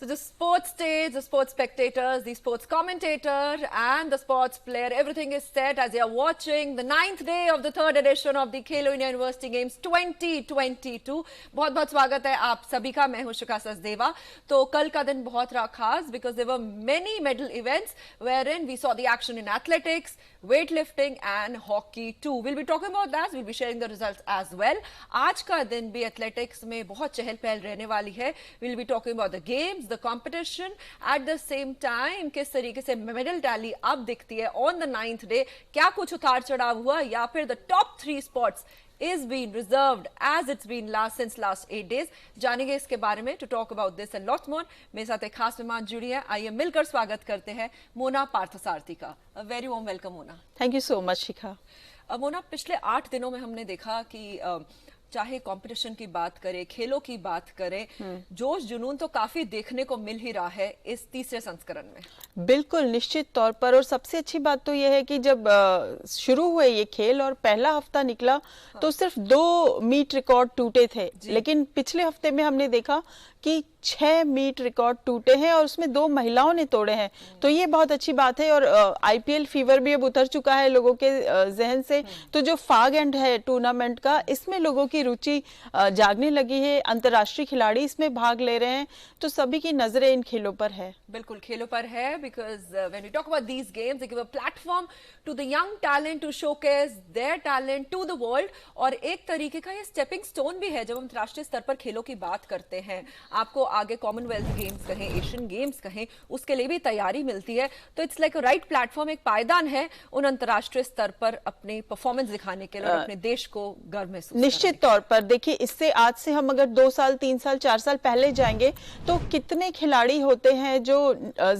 So the sports stage, the sports spectators, the sports commentator and the sports player, everything is set as you are watching the 9th day of the 3rd edition of the Khelo India University Games 2022. बहुत बहुत स्वागत है आप सभी का। मैं हूं शिखा सचदेवा। तो कल का दिन बहुत रहा खास because there were many medal events wherein we saw the action in athletics, weightlifting and hockey too. We'll be talking about that. We'll be sharing the results as well. आज का दिन भी athletics में बहुत चहल पहल रहने वाली है. We'll be talking about the games, the competition, at the same time किस तरीके से मेडल टैली अब दिखती है on the 9th day. क्या कुछ उतार चढ़ाव हुआ या फिर the top 3 spots is being reserved as it's been since last 8 days. जानेंगे इसके बारे में to talk about this and lots more. मेरे साथ एक खास मेहमान जुड़ी है, आइए मिलकर स्वागत करते हैं मोना पार्थसारथी का. A very warm welcome Mona. Thank you so much शिखा. मोना, पिछले 8 दिनों में हमने देखा कि चाहे कंपटीशन की बात करें, खेलों की बात करें, जोश जुनून तो काफी देखने को मिल ही रहा है इस तीसरे संस्करण में. बिल्कुल निश्चित तौर पर. और सबसे अच्छी बात तो यह है कि जब शुरू हुए ये खेल और पहला हफ्ता निकला तो सिर्फ 2 मीट रिकॉर्ड टूटे थे, लेकिन पिछले हफ्ते में हमने देखा कि 6 मीट रिकॉर्ड टूटे हैं और उसमें 2 महिलाओं ने तोड़े हैं. तो ये बहुत अच्छी बात है. और आईपीएल फीवर भी अब उतर चुका है लोगों के जहन से. तो जो फाग एंड है टूर्नामेंट का, इसमें लोगों की रुचि जागने लगी है. अंतर्राष्ट्रीय खिलाड़ी इसमें भाग ले रहे हैं, तो सभी की नजरें इन खेलों पर है. बिल्कुल खेलों पर है, because when we talk about these games, they give a platform to the young talent to showcase their talent to the world. और एक तरीके का ये स्टेपिंग स्टोन भी है जब हम अंतर्राष्ट्रीय स्तर पर खेलों की बात करते हैं. आपको आगे कॉमनवेल्थ गेम्स कहें, एशियन गेम्स कहें, उसके लिए भी तैयारी मिलती है. तो it's like a right platform, एक पायदान है उन अंतर्राष्ट्रीय स्तर पर अपनी परफॉर्मेंस दिखाने के लिए और अपने देश को गर्व महसूस. निश्चित तौर पर देखिए, इससे आज से हम अगर 2 साल 3 साल 4 साल पहले जाएंगे तो कितने खिलाड़ी होते हैं जो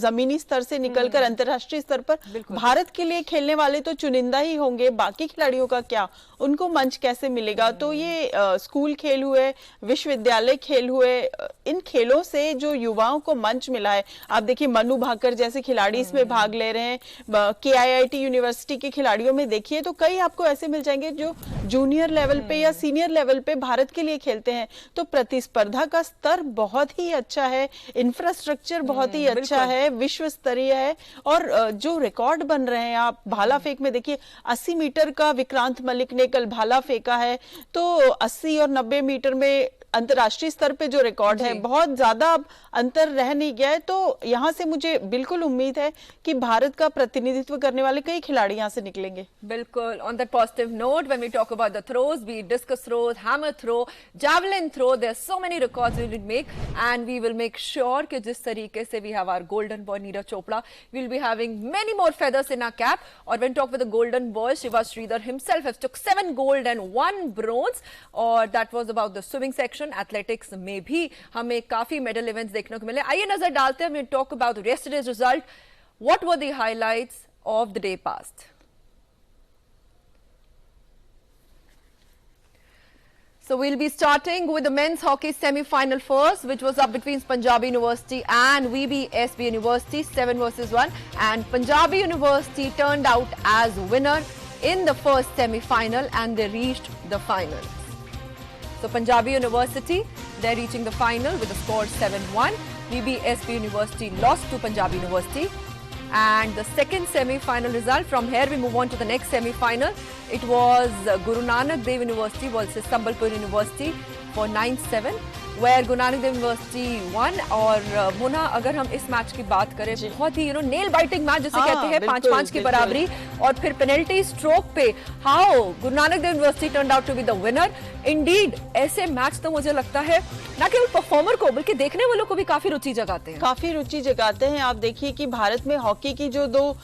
जमीनी स्तर से निकलकर अंतर्राष्ट्रीय स्तर पर भारत के लिए खेलने वाले तो चुनिंदा ही होंगे. बाकी खिलाड़ियों का क्या, उनको मंच कैसे मिलेगा? तो ये स्कूल खेल हुए, विश्वविद्यालय खेल हुए, इन खेलों से जो युवाओं को मंच मिला है. आप देखिए मनु भाकर जैसे खिलाड़ी इसमें भाग ले रहे हैं. KIIT यूनिवर्सिटी के खिलाड़ियों में देखिए तो कई आपको ऐसे मिल जाएंगे जो जूनियर लेवल पे या सीनियर लेवल पे भारत के लिए खेलते हैं. तो प्रतिस्पर्धा का स्तर बहुत ही अच्छा है, इंफ्रास्ट्रक्चर बहुत ही अच्छा है, विश्व स्तरीय है. और जो रिकॉर्ड बन रहे हैं, आप भाला फेंक में देखिए 80 मीटर का विक्रांत मलिक ने कल भाला फेंका है. तो 80 और 90 मीटर में अंतर्राष्ट्रीय स्तर पे जो रिकॉर्ड है, बहुत ज्यादा अब अंतर रह नहीं गया है. तो यहाँ से मुझे बिल्कुल उम्मीद है कि भारत का प्रतिनिधित्व करने वाले कई खिलाड़ी यहाँ से निकलेंगे. बिल्कुल. On that positive note, when we talk about the throws, be discus throw, hammer throw, javelin throw, there are so many records we will make and we will make sure कि जिस तरीके से we have our golden boy Neeraj Chopra, we will be having many more feathers in our cap. और when talk with the golden boy, Shiva Sridhar himself has took 7 gold and 1 bronze. और that was about the swimming section. Athletics में भी हमें काफी medal events देखने को मिले. आइए नजर डालते हैं. We talk about yesterday's result. What were the highlights of the day past? So we'll be starting with the men's hockey semi-final first, which was up between Punjab University and VBSB University, 7 versus 1. And Punjab University turned out as winner in the first semi-final and they reached the finals. So Punjabi University, they're reaching the final with a score 7-1. VBSB University lost to Punjab University. And the second semi-final result, from here we move on to the next semi-final. It was Guru Nanak Dev University versus Sambalpur University for 9-7, where Guru Nanak Dev University won. और मोना, अगर हम इस match की बात करें, बहुत ही nail biting match जिसे कहते हैं, 5-5 की बराबरी. और फिर पेनल्टी स्ट्रोक पे how Guru Nanak Dev University turned out to be the winner. Indeed ऐसे मैच तो मुझे लगता है ना केवल परफॉर्मर को बल्कि देखने वालों को भी काफी रुचि जगाते हैं. काफी रुचि जगाते हैं. आप देखिए कि भारत में हॉकी की जो 2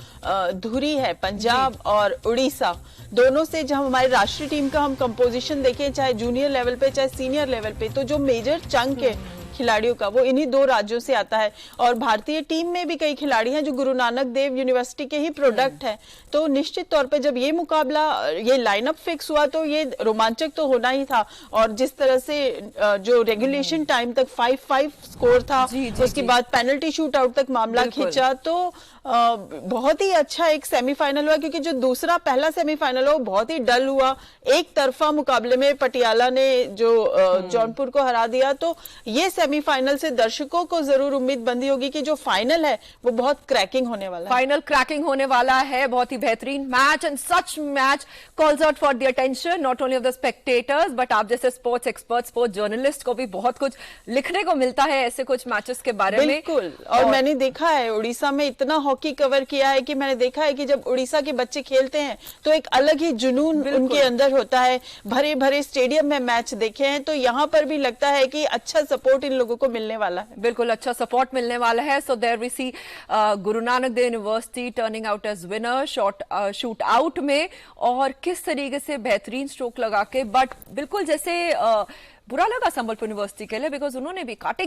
धुरी है, पंजाब और उड़ीसा, दोनों से जब हमारी राष्ट्रीय टीम का हम कंपोजिशन देखें, चाहे जूनियर लेवल पे चाहे सीनियर लेवल पे, तो जो मेजर चंक है खिलाड़ियों का वो इन्हीं 2 राज्यों से आता है. और भारतीय टीम में भी कई खिलाड़ी हैं जो गुरु नानक देव यूनिवर्सिटी के ही प्रोडक्ट हैं. तो निश्चित तौर पे जब ये मुकाबला, ये लाइनअप फिक्स हुआ तो ये रोमांचक तो होना ही था. और जिस तरह से जो रेगुलेशन टाइम तक 5-5 स्कोर था, उसके बाद पेनल्टी शूट आउट तक मामला खींचा, तो बहुत ही अच्छा एक सेमीफाइनल हुआ. क्योंकि जो पहला सेमीफाइनल हुआ वो बहुत ही डल हुआ. एक तरफा मुकाबले में पटियाला ने जो जौनपुर को हरा दिया. तो ये सेमीफाइनल से दर्शकों को जरूर उम्मीद बंधी होगी कि जो फाइनल है वो बहुत क्रैकिंग होने वाला है। फाइनल क्रैकिंग होने वाला है, बहुत ही बेहतरीन match, and such match calls out for the attention not only of the spectators but आप जैसे स्पोर्ट्स एक्सपर्ट, स्पोर्ट्स जर्नलिस्ट को भी बहुत कुछ लिखने को मिलता है ऐसे कुछ मैचेस के बारे में। बिल्कुल, और मैंने देखा है उड़ीसा में इतना हॉकी कवर किया है कि मैंने देखा है कि जब उड़ीसा के बच्चे खेलते हैं तो एक अलग ही जुनून उनके अंदर होता है। भरे भरे स्टेडियम में मैच देखे हैं तो यहाँ पर भी लगता है कि अच्छा सपोर्ट इन लोगों को मिलने वाला है। बिल्कुल अच्छा सपोर्ट मिलने वाला है। So there we see Guru Nanak Dev University turning out as winner shoot out में, और किस तरीके से बेहतरीन स्ट्रोक लगा के, बट बिल्कुल जैसे बुरा लगा संबलपुर यूनिवर्सिटी के लिए बिकॉज उन्होंने भी कांटे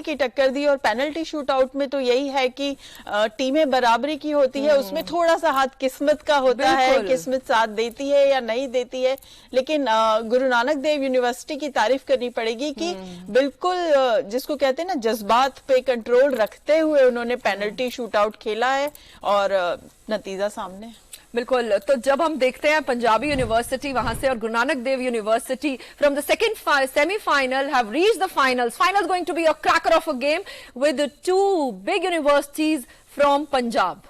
की टक्कर दी और पेनल्टी शूट आउट में तो यही है कि टीमें बराबरी की होती है, उसमें थोड़ा सा हाथ किस्मत का होता है, किस्मत साथ देती है या नहीं देती है। लेकिन गुरु नानक देव यूनिवर्सिटी की तारीफ करनी पड़ेगी कि बिल्कुल जिसको कहते हैं ना जज्बात पे कंट्रोल रखते हुए उन्होंने पेनल्टी शूट आउट खेला है और नतीजा सामने है। बिल्कुल, तो जब हम देखते हैं पंजाबी यूनिवर्सिटी वहां से और Guru Nanak Dev University from the second semifinal have reached the finals going to be a cracker of a game with two big universities from Punjab.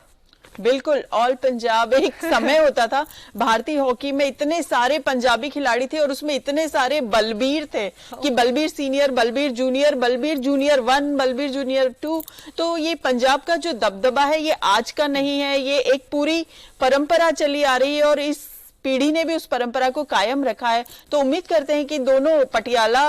बिल्कुल, ऑल पंजाब एक समय होता था भारतीय हॉकी में, इतने सारे पंजाबी खिलाड़ी थे और उसमें इतने सारे बलबीर थे कि Balbir senior, Balbir junior, Balbir junior 1, Balbir junior 2। तो ये पंजाब का जो दबदबा है ये आज का नहीं है, ये एक पूरी परंपरा चली आ रही है और इस पीढ़ी ने भी उस परंपरा को कायम रखा है। तो उम्मीद करते हैं कि दोनों पटियाला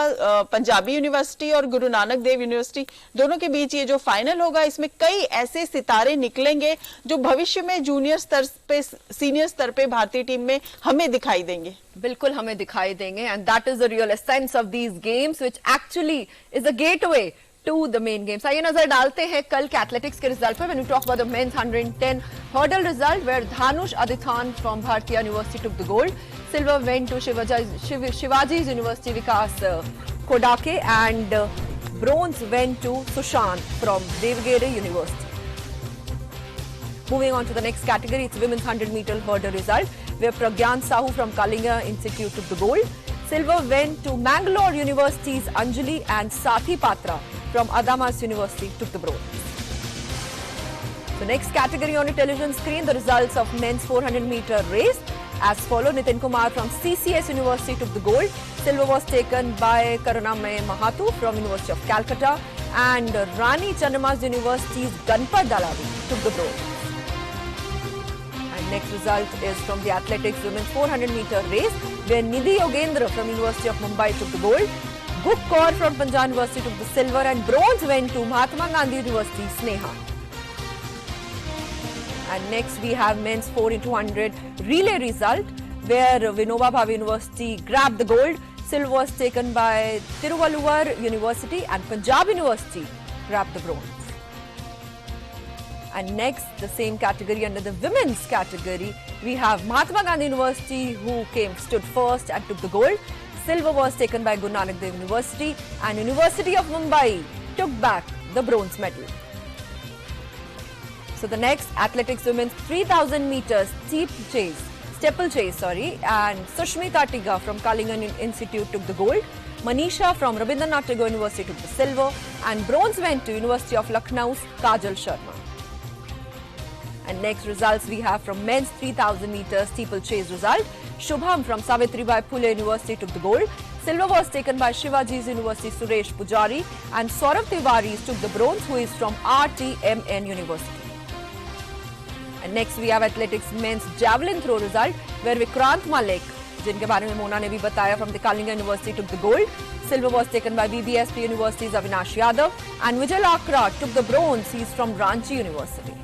पंजाबी यूनिवर्सिटी और गुरु नानक देव यूनिवर्सिटी दोनों के बीच ये जो फाइनल होगा इसमें कई ऐसे सितारे निकलेंगे जो भविष्य में जूनियर स्तर पे, सीनियर स्तर पे भारतीय टीम में हमें दिखाई देंगे। बिल्कुल हमें दिखाई देंगे, and that is the real essence of these games which actually is the gateway to the main games. आइए नजर डालते हैं कल के एथलेटिक्स के रिजल्ट पर। When we talk about the men's 110 hurdle result, where Dhanush Adithan from Bharatiya University took the gold. Silver went to Shivaji's University Vikas Kodake, and bronze went to Sushant from Devagiri University. Moving on to the next category, it's women's 100-meter hurdle result, where Pragyan Sahu from Kalinga Institute took the gold. Silver went to Mangalore University's Anjali, and Sathi Patra from Adamas University took the bronze. The next category on your television screen, the results of men's 400-meter race as follow. Nitin Kumar from CCS University took the gold. Silver was taken by Karunamay Mahato from University of Calcutta, and Rani Chandramas University's Ganpat Dalavi took the bronze. And next result is from the athletics women's 400-meter race, where Nidhi Yogendra from University of Mumbai took the gold. Guk Kaur from Punjab University took the silver, and bronze went to Mahatma Gandhi University Sneha. And next we have men's 4x100 relay result, where Vinoba Bhave University grabbed the gold. Silver was taken by Tiruvalluvar University, and Punjab University grabbed the bronze. And next, the same category under the women's category, we have Mahatma Gandhi University who stood first and took the gold. Silver was taken by Guru Nanak Dev University, and University of Mumbai took back the bronze medal. So the next, athletics women's 3000 meters steeplechase, and Sushmita Tiga from Kalinga Institute took the gold. Manisha from Rabindranath Tagore University took the silver, and bronze went to University of Lucknow's Kajal Sharma. And next results we have from men's 3000 meters steeplechase result. Shubham from Savitribai Phule University took the gold. Silver was taken by Shivaji's University Suresh Pujari, and Saurav Tiwari took the bronze, who is from RTMN University. And next we have athletics men's javelin throw result, where Vikrant Malik, जिनके बारे में मोना ने भी बताया, from the Kalinga University took the gold. Silver was taken by BBSP University's Avinash Yadav, and Vijay Lakra took the bronze. He's from Ranchi University.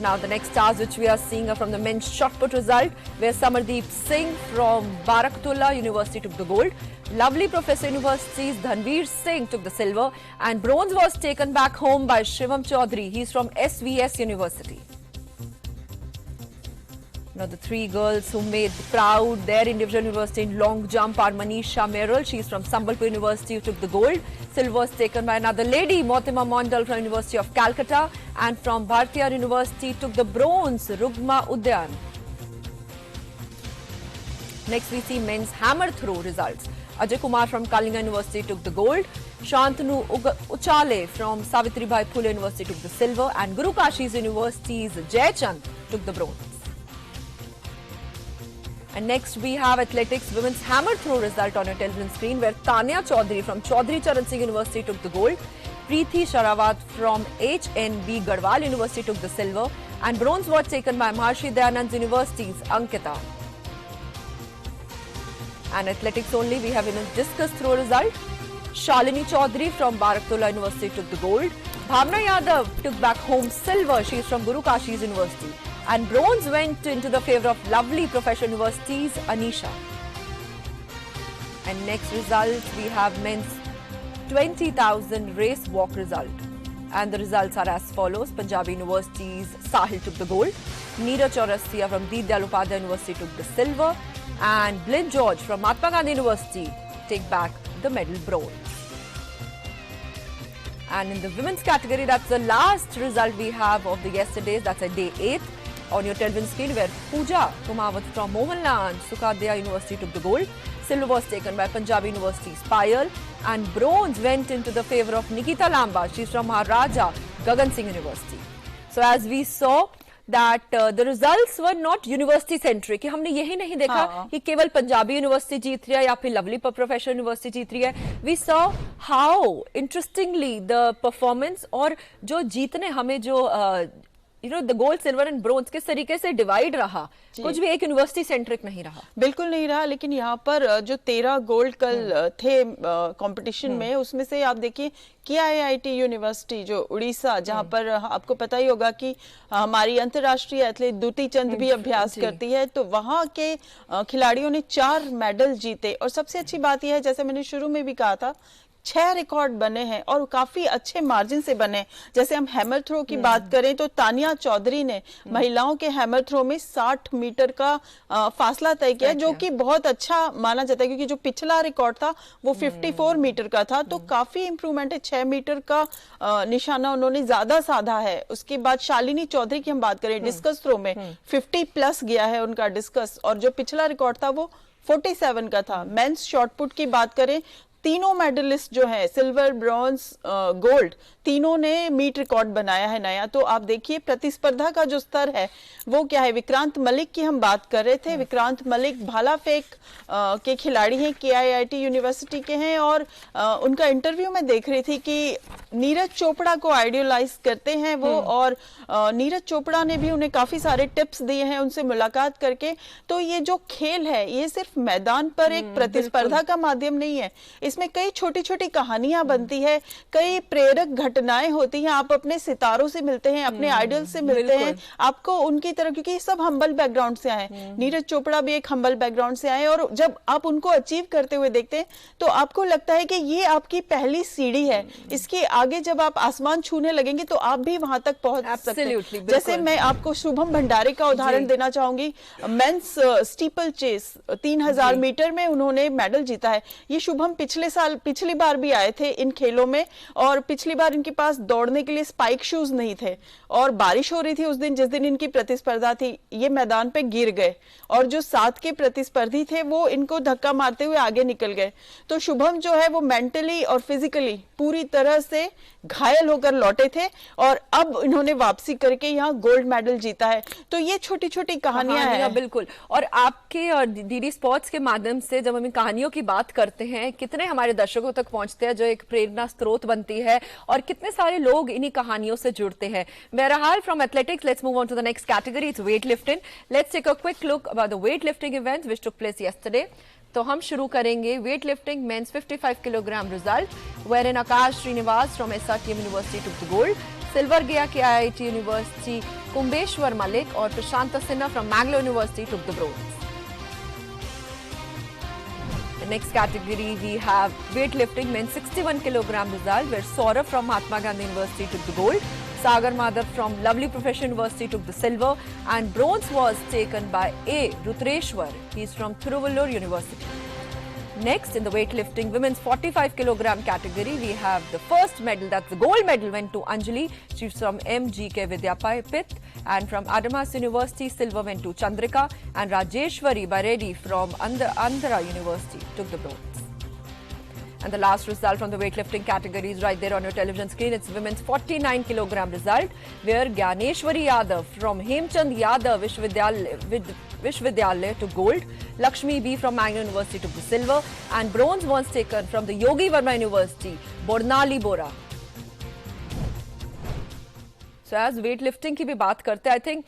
Now the next stars which we are seeing are from the men's shot put result, where Samardeep Singh from Barakatullah University took the gold. Lovely Professor University's Dhanveer Singh took the silver, and bronze was taken back home by Shivam Chaudhary. He's from SVS University. Now the three girls who made proud their individual university in long jump are Manisha Meral, she's from Sambalpur University, who took the gold. Silver was taken by another lady, Motima Mondal from University of Calcutta, and from Bharatiya University took the bronze, Rugma Udyan. Next we see men's hammer throw results. Ajay Kumar from Kalinga University took the gold. Shantanu Uchale from Savitribai Phule University took the silver. And Guru Kashi's University's Jaychand took the bronze. And next we have athletics women's hammer throw result on your television screen, where Tanya Chaudhary from Chaudhary Charan Singh University took the gold. Preeti Sharawat from HNB Garhwal University took the silver. And bronze was taken by Maharshi Dayanand University's Ankita. And athletics only, we have women's discus throw result. Shalini Chaudhary from Baraktola University took the gold. Bhavna Yadav took back home silver. She is from Guru Kashi's University. And bronze went into the favour of Lovely Professional University's Anisha. And next result, we have men's 20,000 race walk result. And the results are as follows. Punjabi University's Sahil took the gold. Neeraj Chaurasia from Deep Dayal Upadhyay University took the silver. And Blin George from Mahatma Gandhi University take back the medal bronze. And in the women's category, that's the last result we have of the yesterday's. That's a day 8 on your television screen, where Pooja Kumawat from Mohanlan Sukadea University took the gold. Silver was taken by Punjab University's Payal, and bronze went into the favour of Nikita Lamba. She's from Maharaja Gagan Singh University. So as we saw that the results were not university centric. हमने यही नहीं देखा कि केवल Punjabi university जीत रही है या फिर लवली प्रोफेशनल यूनिवर्सिटी जीत रही है. We saw how interestingly the performance और जो जीतने हमें जो the gold, silver and bronze किस तरीके से डिवाइड रहा, कुछ भी एक यूनिवर्सिटी सेंट्रिक नहीं रहा. बिल्कुल नहीं रहा. लेकिन यहाँ पर जो 13 गोल्ड कल थे कंपटीशन में, उसमें से आप देखिए KIIT यूनिवर्सिटी जो उड़ीसा, जहाँ पर आपको पता ही होगा कि हमारी अंतर्राष्ट्रीय एथलीट दुती चंद भी अभ्यास करती है, तो वहाँ के खिलाड़ियों ने 4 मेडल जीते. और सबसे अच्छी बात यह है, जैसे मैंने शुरू में भी कहा था, 6 रिकॉर्ड बने हैं और काफी अच्छे मार्जिन से बने. जैसे हम हैमर थ्रो की बात करें तो तानिया चौधरी ने महिलाओं के हैमर थ्रो में 60 मीटर का फासला तय किया, जो कि बहुत अच्छा माना जाता है, क्योंकि जो पिछला रिकॉर्ड था वो 54 मीटर का था. तो काफी इंप्रूवमेंट है. 6 मीटर का निशाना उन्होंने ज्यादा साधा है. उसके बाद शालिनी चौधरी की हम बात करें, डिस्कस थ्रो में 50 प्लस गया है उनका डिस्कस, और जो पिछला रिकॉर्ड था वो 47 का था. मेंस शॉटपुट की बात करें, तीनों मेडलिस्ट जो है, सिल्वर, ब्रॉन्ज, गोल्ड, तीनों ने मीट रिकॉर्ड बनाया है नया. तो आप देखिए प्रतिस्पर्धा का जो स्तर है वो क्या है. विक्रांत मलिक की हम बात कर रहे थे. विक्रांत मलिक भाला फेंक के खिलाड़ी हैं, KIIT यूनिवर्सिटी के हैं, और उनका इंटरव्यू में देख रही थी कि नीरज चोपड़ा को आइडियलाइज करते हैं वो, और नीरज चोपड़ा ने भी उन्हें काफी सारे टिप्स दिए हैं उनसे मुलाकात करके. तो ये जो खेल है, ये सिर्फ मैदान पर एक प्रतिस्पर्धा का माध्यम नहीं है. इसमें कई छोटी छोटी कहानियां बनती है, कई प्रेरक घटनाएं होती हैं. आप अपने सितारों से मिलते हैं, अपने आइडल से मिलते हैं, आपको उनकी तरह, क्योंकि सब हम्बल बैकग्राउंड से आए. नीरज चोपड़ा भी एक हम्बल बैकग्राउंड से आए, और जब आप उनको अचीव करते हुए देखते हैं तो आपको लगता है कि ये आपकी पहली सीढ़ी है. इसके आगे जब आप आसमान छूने लगेंगे तो आप भी वहां तक पहुंच सकते हैं. जैसे मैं आपको शुभम भंडारे का उदाहरण देना चाहूंगी. मेंस स्टीपल चेस 3000 मीटर में उन्होंने मेडल जीता है. ये शुभम पिछली बार भी आए थे इन खेलों में, और पिछली बार इनके पास दौड़ने के लिए स्पाइक शूज नहीं थे, और बारिश हो रही थी उस दिन जिस दिन इनकी प्रतिस्पर्धा थी. ये मैदान पे गिर गए, और जो साथ के प्रतिस्पर्धी थे वो इनको धक्का मारते हुए आगे निकल गए. तो शुभम जो है वो मेंटली और फिजिकली पूरी तरह से घायल होकर लौटे थे, और अब इन्होंने वापसी करके यहाँ गोल्ड मेडल जीता है. तो ये छोटी छोटी कहानियां हैं. बिल्कुल. और आपके और डीडी स्पोर्ट्स के माध्यम से जब हम इन कहानियों की बात करते हैं, कितने हमारे दर्शकों तक पहुंचते हैं, जो एक प्रेरणा स्रोत बनती है, और कितने सारे लोग इन्हीं कहानियों से जुड़ते हैं. बहरहाल, from athletics let's move on to the next category. It's weight lifting. Let's take a quick look about the weight lifting events which took place yesterday. तो हम शुरू करेंगे weight lifting men's 55 kilogram result, where in Akash Srinivas from SRTM University took the gold. Silver गया KIIT University Kumbeshwar Malik, और Prashant Sinha from Mangalore University took the bronze. Next category we have weightlifting men's 61 kilogram result, where Saurabh from Mahatma Gandhi University took the gold. Sagar Madhav from Lovely Professional University took the silver, and bronze was taken by A. Rutreshwar. He is from Thiruvallur University. Next, in the weightlifting women's 45 kilogram category, we have the first medal, that's the gold medal, went to Anjali. She's from MGK Vidyapith, and from Adamas University, silver went to Chandrika, and Rajeshwari Baredi from Andhra University took the bronze. And the last result from the weightlifting category is right there on your television screen. It's women's 49 kilogram result, where Gyaneshwari Yadav from Hemchand Yadav Vishwavidyalaya to gold, Lakshmi B from Mangalore University to silver, and bronze was taken from the Yogi Varma University, Bornali Bora. So as weightlifting की भी बात करते हैं, I think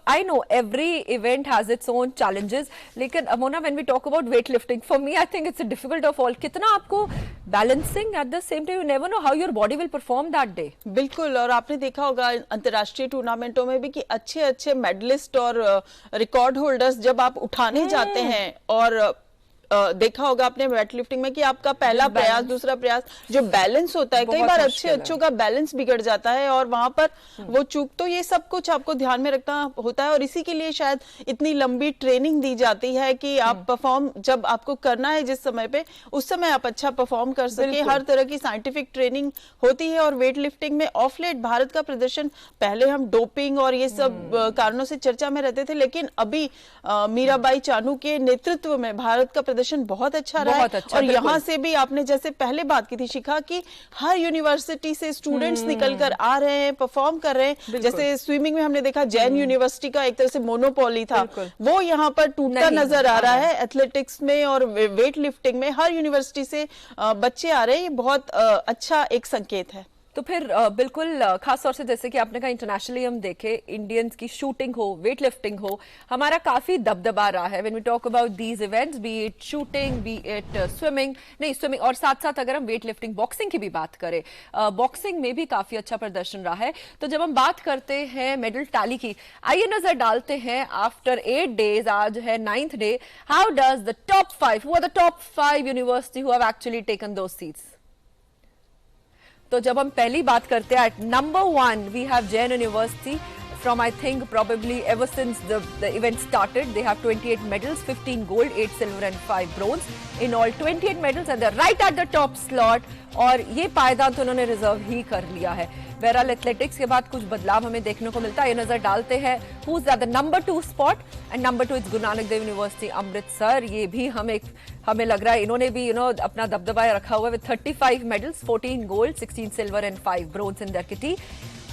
I know every event has its own challenges, लेकिन Mona, when we talk about weightlifting, for me I think it's the difficult of all. कितना आपको balancing at the same time, you never know how your body will perform that day. बिल्कुल, और आपने देखा होगा अंतर्राष्ट्रीय टूर्नामेंटों में भी कि अच्छे मेडलिस्ट और रिकॉर्ड होल्डर्स जब आप उठाने जाते हैं, और देखा होगा आपने वेटलिफ्टिंग में कि आपका पहला प्रयास, दूसरा प्रयास, जो बैलेंस होता है, कई बार अच्छों का बैलेंस बिगड़ जाता है और वहां पर वो चूक, तो ये सब कुछ आपको ध्यान में रखना होता है। और इसी के लिए शायद इतनी लंबी ट्रेनिंग दी जाती है कि आप परफॉर्म जब आपको करना है जिस समय पे, उस समय आप अच्छा परफॉर्म कर सके। हर तरह की साइंटिफिक ट्रेनिंग होती है। और वेट लिफ्टिंग में ऑफ लेट भारत का प्रदर्शन, पहले हम डोपिंग और ये सब कारणों से चर्चा में रहते थे, लेकिन अभी मीराबाई चानू के नेतृत्व में भारत का बहुत अच्छा रहा है। और यहाँ से भी आपने जैसे पहले बात की थी शिखा, कि हर यूनिवर्सिटी से स्टूडेंट्स निकल कर आ रहे हैं, परफॉर्म कर रहे हैं। जैसे स्विमिंग में हमने देखा जैन यूनिवर्सिटी का एक तरह से मोनोपोली था, वो यहाँ पर टूटता नजर आ रहा है। एथलेटिक्स में और वेट लिफ्टिंग में हर यूनिवर्सिटी से बच्चे आ रहे हैं, ये बहुत अच्छा एक संकेत है। तो फिर बिल्कुल खास तौर से जैसे कि आपने कहा, इंटरनेशनली हम देखें, इंडियंस की शूटिंग हो, वेट लिफ्टिंग हो, हमारा काफी दबदबा रहा है। When we talk about these events, be it shooting, be it swimming, और साथ साथ अगर हम वेट लिफ्टिंग, बॉक्सिंग की भी बात करें, बॉक्सिंग में भी काफी अच्छा प्रदर्शन रहा है। तो जब हम बात करते हैं मेडल टैली की, आइए नजर डालते हैं आफ्टर 8 days, आज है 9th day, how does the top 5, who are the top 5 university who have actually taken those seats. तो जब हम पहली बात करते हैं, at number 1 we have Jain university from I think probably ever since the event started. They have 28 medals, 15 gold, 8 silver and 5 bronze. In all 28 medals and they're right at the top slot. और ये पायदान तो उन्होंने reserve ही कर लिया है। बहरहाल athletics के बाद कुछ बदलाव हमें देखने को मिलता है। ये नजर डालते हैं who's at the number 2 spot and number 2 is Guru Nanak Dev university Amritsar. ये भी हमें लग रहा है इन्होंने भी अपना दबदबा रखा हुआ है with 35 medals, 14 gold, 16 silver and 5 bronze in their kitty.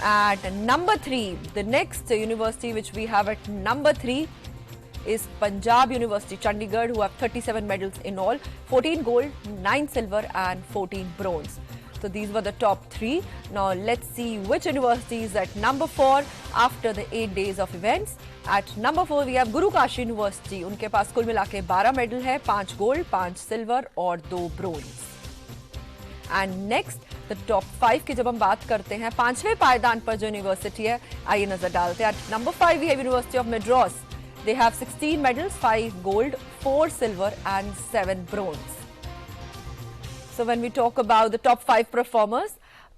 At number 3, the next university which we have at number 3 is Punjab University, Chandigarh, who have 37 medals in all, 14 gold, 9 silver and 14 bronze. So these were the top 3. Now let's see which university is at number 4 after the 8 days of events. At number 4 we have Guru Kashi University. उनके पास कुल मिला के 12 medal है, 5 gold, 5 silver और 2 bronze. And next the top 5 की जब हम बात करते हैं, 5वें पायदान पर जो यूनिवर्सिटी है, आइए नजर डालते हैं. At number 5 we have university of Madras. They have 16 medals, 5 gold, 4 silver and 7 bronze. So when we talk about the top 5 performers,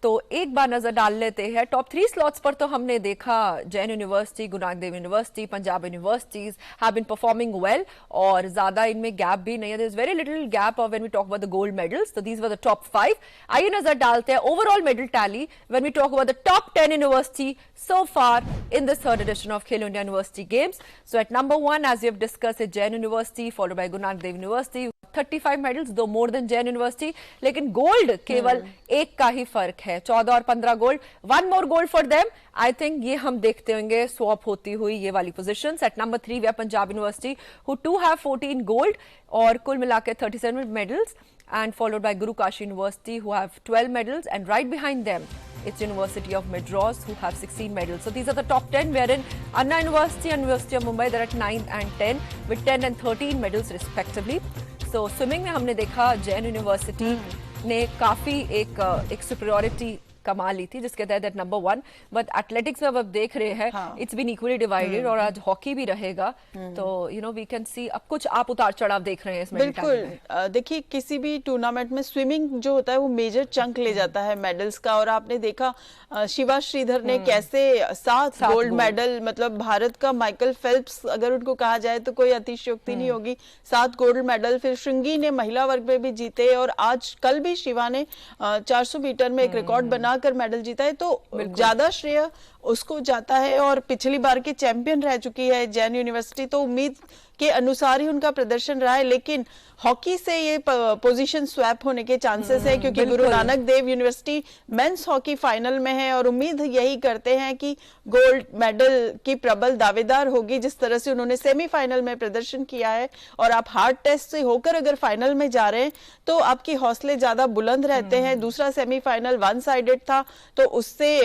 तो एक बार नजर डाल लेते हैं. टॉप 3 स्लॉट्स पर तो हमने देखा Jain University, Guru Nanak Dev University, Punjab universities have been performing well और ज्यादा इनमें गैप भी नहीं है. There is very little gap when we talk about the gold medals. तो दीज वर द टॉप 5. आइए नजर डालते हैं overall medal tally when we talk about the top 10 university so far in this third edition of Khelo India University Games. So at number 1, as we have discussed, is Jain University, followed by Guru Nanak Dev University. 35 medals, though more than Jain University. लेकिन gold केवल एक का ही फर्क है, 14 और 15 gold. 1 more gold for them. I think ये हम देखते होंगे स्वैप होती हुई ये वाली positions. At number 3 we have Punjab University, who too have 14 gold और कुल मिला के 37 medals, and followed by Guru Kashi University, who have 12 medals, and right behind them it's University of Madras, who have 16 medals. So these are the top 10, wherein Anna University and University of Mumbai, they're at 9 and 10 with 10 and 13 medals respectively. So swimming में हमने देखा Jain university ने काफी एक superiority कमा ली थी, जिसके तहत नंबर 1. बट एथलेटिक्स में अब देख रहे हैं इट्स बीन इक्वली डिवाइडेड, और आज हॉकी भी रहेगा. तो वी कैन सी अब कुछ आप उतार चढ़ाव देख रहे हैं इसमें. बिल्कुल. देखिए, किसी भी टूर्नामेंट में स्विमिंग जो होता है वो मेजर चंक ले जाता है मेडल्स का. और आपने देखा शिवा श्रीधर ने कैसे 7 गोल्ड मेडल, मतलब भारत का माइकल फेल्प्स अगर उनको कहा जाए तो कोई अतिशयोक्ति नहीं होगी. 7 गोल्ड मेडल. फिर श्रृंगी ने महिला वर्ग में भी जीते, और आज कल भी शिवा ने 400 मीटर में एक रिकॉर्ड बना कर मेडल जीता है. तो ज्यादा श्रेय उसको जाता है और पिछली बार की चैंपियन रह चुकी है जैन यूनिवर्सिटी, तो उम्मीद के अनुसार ही उनका प्रदर्शन रहा है। लेकिन हॉकी से ये पोजीशन स्वैप होने के चांसेस है, क्योंकि गुरु Nanak Dev university men's hockey final में है और उम्मीद यही करते हैं कि गोल्ड मेडल की प्रबल दावेदार होगी, जिस तरह से उन्होंने सेमीफाइनल में प्रदर्शन किया है। और आप हार्ड टेस्ट से होकर अगर फाइनल में जा रहे हैं तो आपके हौसले ज्यादा बुलंद रहते हैं। दूसरा सेमीफाइनल वन साइडेड था, तो उससे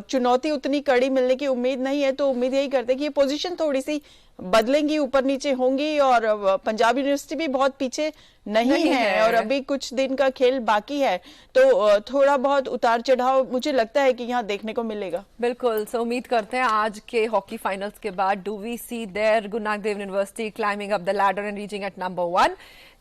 चुनौती उतनी कड़ी मिलने की उम्मीद नहीं है। तो उम्मीद यही करते हैं कि ये पोजीशन थोड़ी सी बदलेंगी, ऊपर नीचे होंगी। और पंजाब यूनिवर्सिटी भी बहुत पीछे नहीं है और अभी कुछ दिन का खेल बाकी है, तो थोड़ा बहुत उतार चढ़ाव मुझे लगता है कि यहाँ देखने को मिलेगा। बिल्कुल, सो उम्मीद करते हैं आज के हॉकी फाइनल्स के बाद do we see there Guru Nanak Dev University climbing up the ladder and reaching at number 1।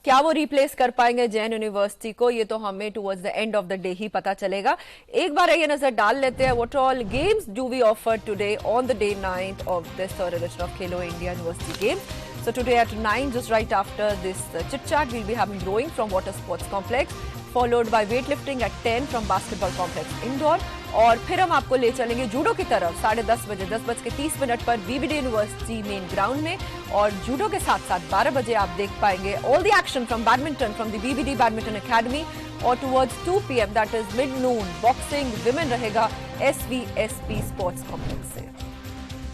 क्या वो रिप्लेस कर पाएंगे जैन यूनिवर्सिटी को, ये तो हमें towards the end of the day ही पता चलेगा। एक बार ये नजर डाल लेते हैं what all games do we offer today on the day 9th of this third edition of Khelo India University Games. So today at 9, just right after this chit chat, we'll be having rowing from Water Sports Complex, followed by weightlifting at 10 from Basketball Complex Indoor. और फिर हम आपको ले चलेंगे judo की तरफ 10:30 बजे 10:30 पर बीबीडी यूनिवर्सिटी मेन ग्राउंड में। और जूडो के साथ साथ 12 बजे आप देख पाएंगे all the action from badminton from the BBD badminton academy. और towards 2 PM that is mid noon boxing women रहेगा SVSP स्पोर्ट्स कॉम्प्लेक्स से।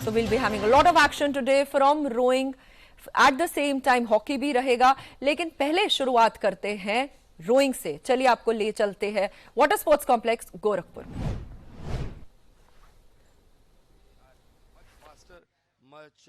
So we'll be having a lot of action today from rowing. At the same time hockey भी रहेगा, लेकिन पहले शुरुआत करते हैं रोइंग से। चलिए आपको ले चलते हैं वाटर स्पोर्ट्स कॉम्प्लेक्स गोरखपुर में।